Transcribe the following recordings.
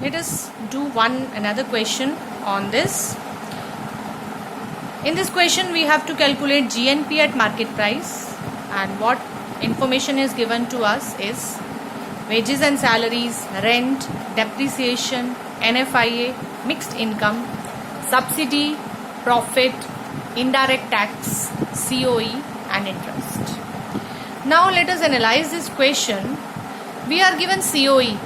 Let us do another question on this. In this question we have to calculate GNP at market price, and what information is given to us is wages and salaries, rent, depreciation, NFIA, mixed income, subsidy, profit, indirect tax, COE and interest. Now let us analyze this question. We are given COE.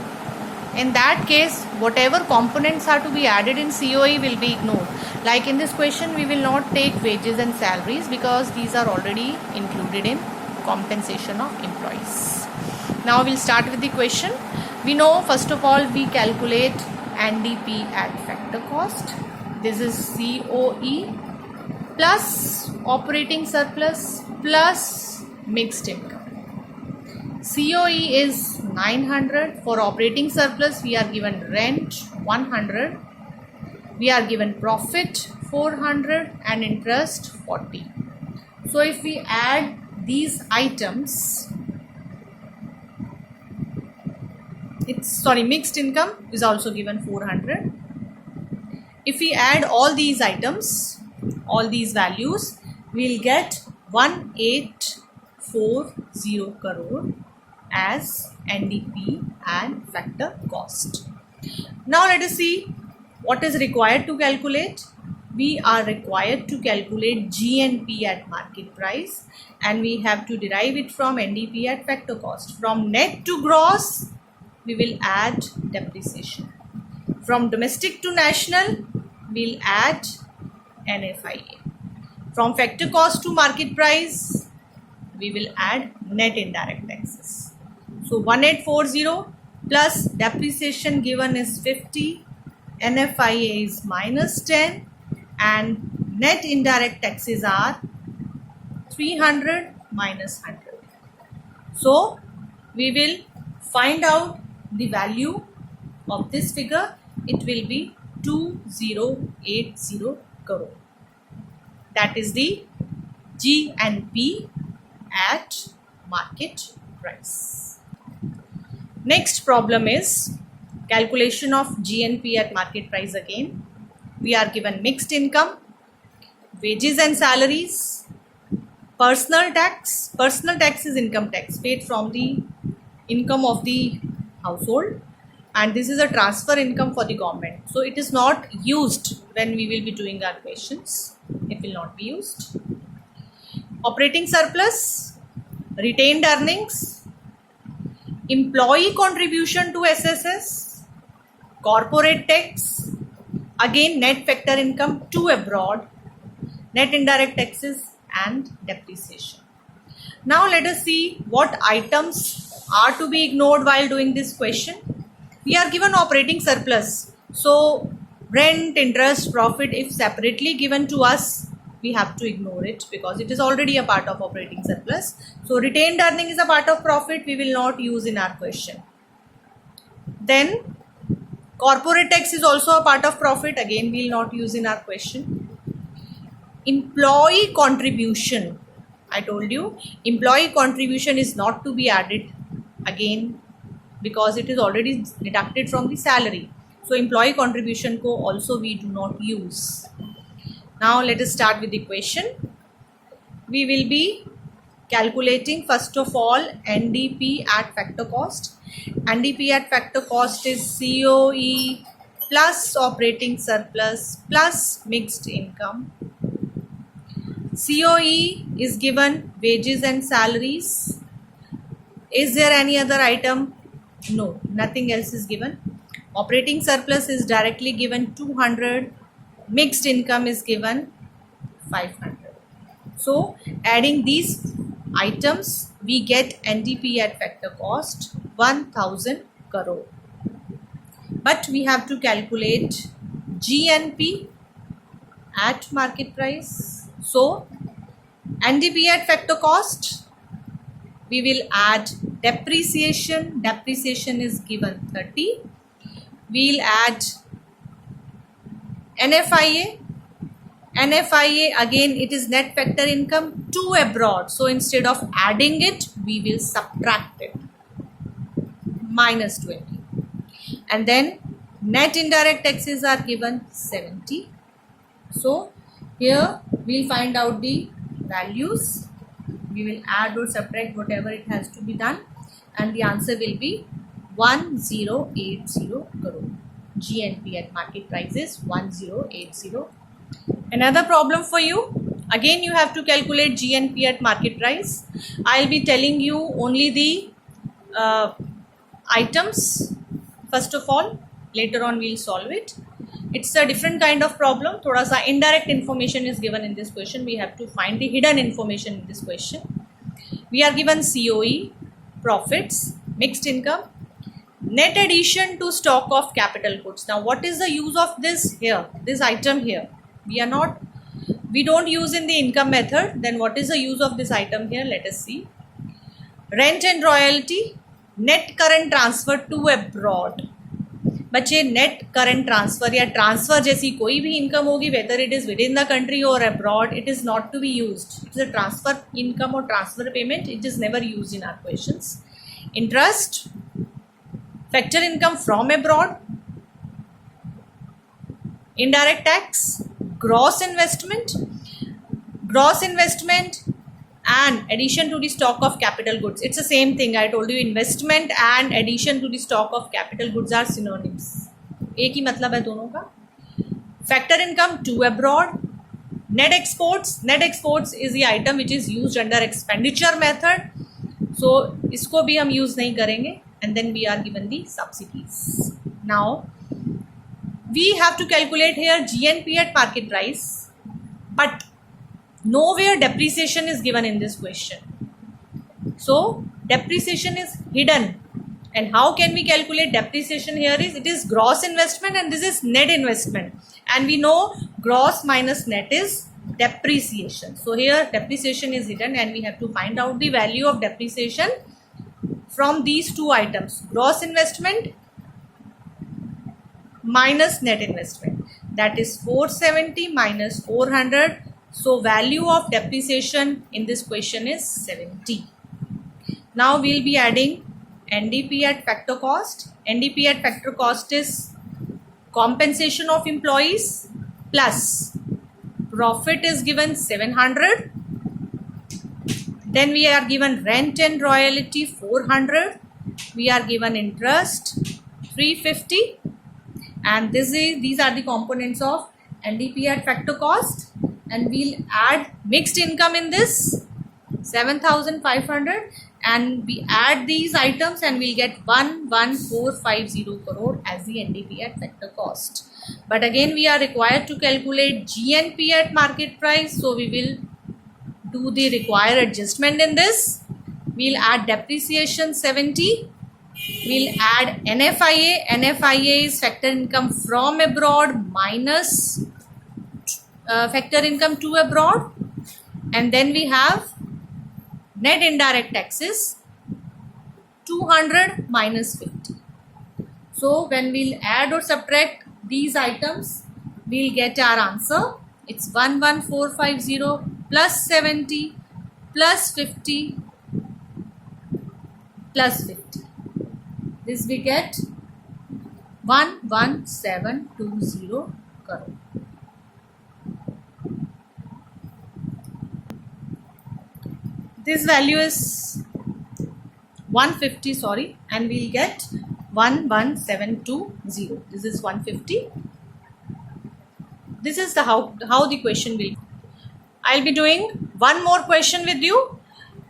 In that case, whatever components are to be added in COE will be ignored. Like in this question, we will not take wages and salaries because these are already included in compensation of employees. Now we'll start with the question. We know first of all we calculate NDP at factor cost. This is COE plus operating surplus plus mixed income. COE is 900. For operating surplus we are given rent 100. We are given profit 400 and interest 40. So if we add these items, mixed income is also given 400. If we add all these items, all these values, we'll get 1840 crore as NDP and factor cost. Now let us see what is required to calculate. We are required to calculate GNP at market price, and we have to derive it from NDP at factor cost. From net to gross, we will add depreciation. From domestic to national, we'll add NFIA. From factor cost to market price, we will add net indirect taxes. So 1840 plus depreciation given is 50, NFIA is minus 10, and net indirect taxes are 300 minus 100. So we will find out the value of this figure. It will be 2080 crore. That is the GNP at market price. Next problem is calculation of GNP at market price again. We are given mixed income, wages and salaries, personal tax. Personal tax is income tax paid from the income of the household, and this is a transfer income for the government. So it is not used when we will be doing our questions. It will not be used. Operating surplus, retained earnings, employee contribution to SSS, corporate tax, again net factor income to abroad, net indirect taxes and depreciation. Now let us see what items are to be ignored while doing this question. We are given operating surplus. So rent, interest, profit, if separately given to us, we have to ignore it because it is already a part of operating surplus. So retained earning is a part of profit, we will not use in our question. Then corporate tax is also a part of profit, again we will not use in our question. Employee contribution, I told you employee contribution is not to be added again because it is already deducted from the salary. So employee contribution ko also we do not use. Now let us start with the question. We will be calculating first of all NDP at factor cost. NDP at factor cost is COE plus operating surplus plus mixed income. COE is given wages and salaries. Is there any other item? No, nothing else is given. Operating surplus is directly given 200. Mixed income is given 500. So adding these items, we get NDP at factor cost 1000 crore. But we have to calculate GNP at market price. So NDP at factor cost, we will add depreciation. Depreciation is given 30. We'll add NFIA. NFIA again it is net factor income to abroad. So instead of adding it, we will subtract it. Minus 20. And then Net indirect taxes are given 70. So here we will find out the values. We will add or subtract whatever it has to be done, and the answer will be 1080 crore. GNP at market price is 1080. Another problem for you. Again, you have to calculate GNP at market price. I'll be telling you only the items first of all. Later on we'll solve it. It's a different kind of problem. Thoda sa indirect information is given in this question. We have to find the hidden information in this question. We are given COE, profits, mixed income, net addition to stock of capital goods. Now what is the use of this here, this item here? We don't use in the income method. Then what is the use of this item here? Let us see. Rent and royalty, net current transfer to abroad. बच्चे net current transfer या transfer जैसी कोई भी income होगी, whether it is within the country और abroad, it is not to be used. It is a transfer income और transfer payment. It is never used in our questions. Interest, factor income from abroad, indirect tax, gross investment and addition to the stock of capital goods. It's the same thing. I told you investment and addition to the stock of capital goods are synonyms. एक ही मतलब है दोनों का. Factor income to abroad. Net exports is the item which is used under expenditure method. So इसको भी हम use नहीं करेंगे. And then we are given the subsidies. Now we have to calculate here GNP at market price, but nowhere depreciation is given in this question. So depreciation is hidden. And how can we calculate depreciation here? It is gross investment and this is net investment. And we know gross minus net is depreciation. So here depreciation is hidden and we have to find out the value of depreciation from these two items. Gross investment minus net investment, that is 470 minus 400. So value of depreciation in this question is 70. Now we will be adding NDP at factor cost. NDP at factor cost is compensation of employees plus profit is given 700. Then we are given rent and royalty 400. We are given interest 350. And these are the components of NDP at factor cost, and we'll add mixed income in this 7,500, and we add these items and we'll get 11450 crore as the NDP at factor cost. But again we are required to calculate GNP at market price, so we will do the required adjustment in this. We'll add depreciation 70. We'll add NFIA. NFIA is factor income from abroad minus factor income to abroad. And then we have net indirect taxes 200 minus 50. So when we'll add or subtract these items, we'll get our answer. It's 11450 plus 70 plus 50 plus 50. This we get 11720 crore. This value is 150, and we'll get 11720. This is 150. This is the how the question will. I'll be doing one more question with you.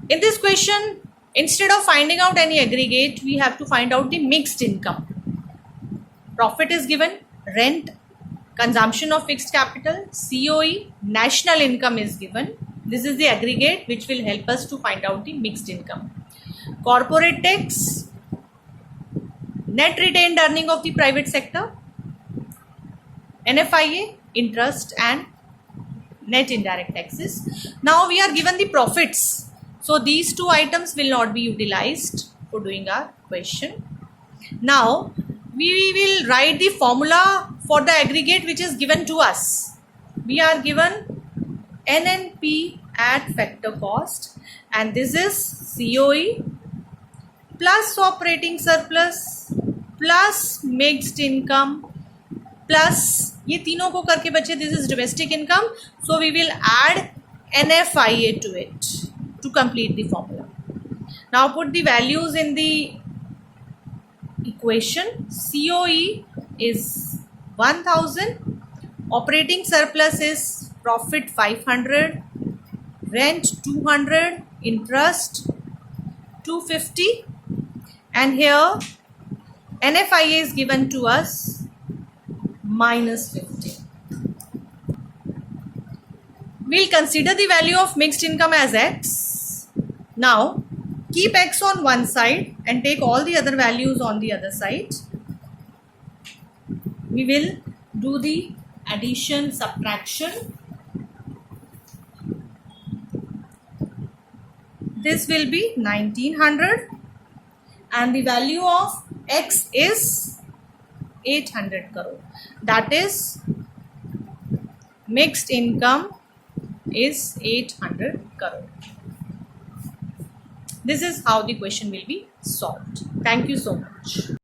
In this question, instead of finding out any aggregate, we have to find out the mixed income. Profit is given, rent, consumption of fixed capital, COE, national income is given. This is the aggregate which will help us to find out the mixed income. Corporate tax, net retained earning of the private sector, NFIA, interest and net indirect taxes. Now we are given the profits. So these two items will not be utilized for doing our question. Now we will write the formula for the aggregate which is given to us. We are given NNP at factor cost, and this is COE plus operating surplus plus mixed income plus ये तीनों को करके बचे this is domestic income, so we will add NFIA to it to complete the formula. Now put the values in the equation. COE is 1000, operating surplus is profit 500, rent 200, interest 250, and here NFIA is given to us minus 50. We'll consider the value of mixed income as X. Now keep X on one side and take all the other values on the other side. We will do the addition, subtraction. This will be 1900 and the value of X is 800 crore. That is mixed income is 800 crore. This is how the question will be solved. Thank you so much.